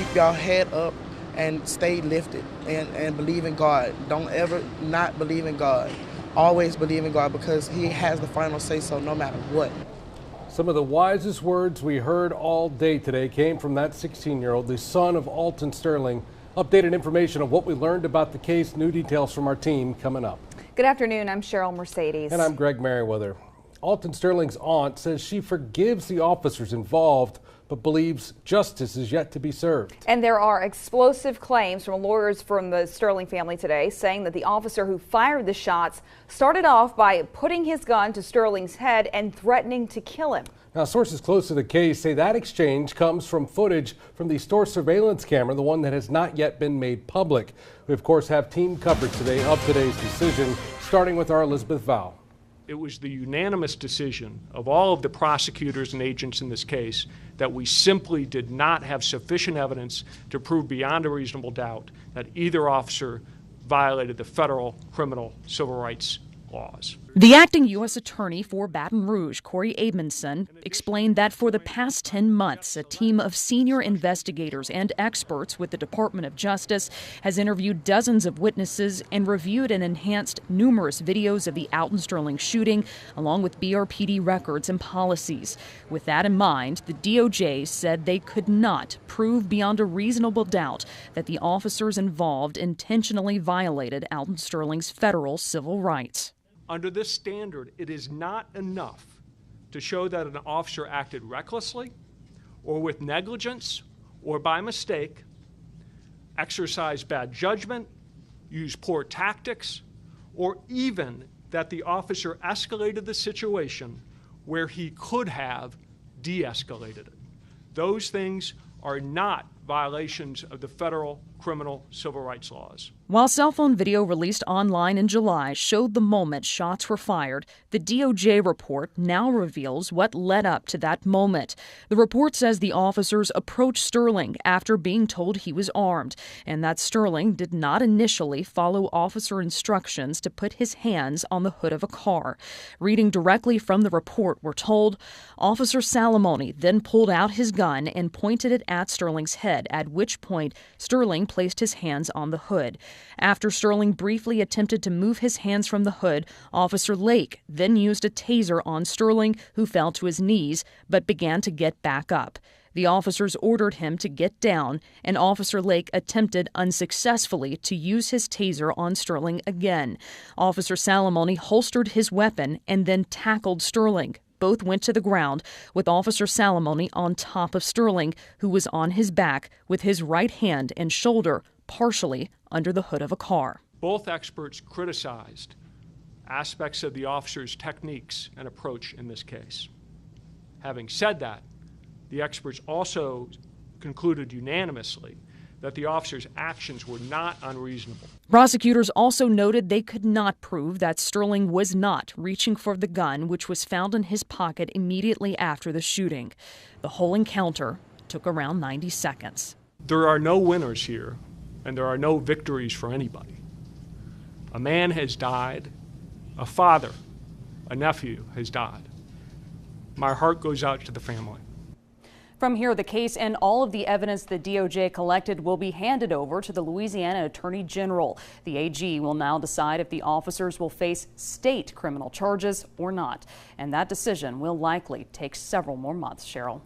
keep y'all head up and stay lifted and believe in God. Don't ever not believe in God. Always believe in God, because He has the final say so no matter what. Some of the wisest words we heard all day today came from that 16-year-old, the son of Alton Sterling. Updated information of what we learned about the case, new details from our team coming up. Good afternoon, I'm Cheryl Mercedes. And I'm Greg Merriweather. Alton Sterling's aunt says she forgives the officers involved, but believes justice is yet to be served. And there are explosive claims from lawyers from the Sterling family today, saying that the officer who fired the shots started off by putting his gun to Sterling's head and threatening to kill him. Now, sources close to the case say that exchange comes from footage from the store surveillance camera, the one that has not yet been made public. We, of course, have team coverage today of today's decision, starting with our Elizabeth Val. It was the unanimous decision of all of the prosecutors and agents in this case that we simply did not have sufficient evidence to prove beyond a reasonable doubt that either officer violated the federal criminal civil rights laws. The acting U.S. Attorney for Baton Rouge, Corey Abramson, explained that for the past 10 months, a team of senior investigators and experts with the Department of Justice has interviewed dozens of witnesses and reviewed and enhanced numerous videos of the Alton Sterling shooting, along with BRPD records and policies. With that in mind, the DOJ said they could not prove beyond a reasonable doubt that the officers involved intentionally violated Alton Sterling's federal civil rights. Under this standard, it is not enough to show that an officer acted recklessly or with negligence or by mistake, exercised bad judgment, used poor tactics, or even that the officer escalated the situation where he could have de-escalated it. Those things are not violations of the federal criminal civil rights laws. While cell phone video released online in July showed the moment shots were fired, the DOJ report now reveals what led up to that moment. The report says the officers approached Sterling after being told he was armed, and that Sterling did not initially follow officer instructions to put his hands on the hood of a car. Reading directly from the report, we're told, Officer Salamone then pulled out his gun and pointed it at Sterling's head, at which point Sterling placed his hands on the hood. After Sterling briefly attempted to move his hands from the hood, Officer Lake then used a taser on Sterling, who fell to his knees but began to get back up. The officers ordered him to get down, and Officer Lake attempted unsuccessfully to use his taser on Sterling again. Officer Salamone holstered his weapon and then tackled Sterling. Both went to the ground, with Officer Salamone on top of Sterling, who was on his back with his right hand and shoulder partially under the hood of a car. Both experts criticized aspects of the officer's techniques and approach in this case. Having said that, the experts also concluded unanimously that the officer's actions were not unreasonable. Prosecutors also noted they could not prove that Sterling was not reaching for the gun, which was found in his pocket immediately after the shooting. The whole encounter took around 90 seconds. There are no winners here, and there are no victories for anybody. A man has died, a father, a nephew has died. My heart goes out to the family. From here, the case and all of the evidence the DOJ collected will be handed over to the Louisiana Attorney General. The AG will now decide if the officers will face state criminal charges or not. And that decision will likely take several more months, Cheryl.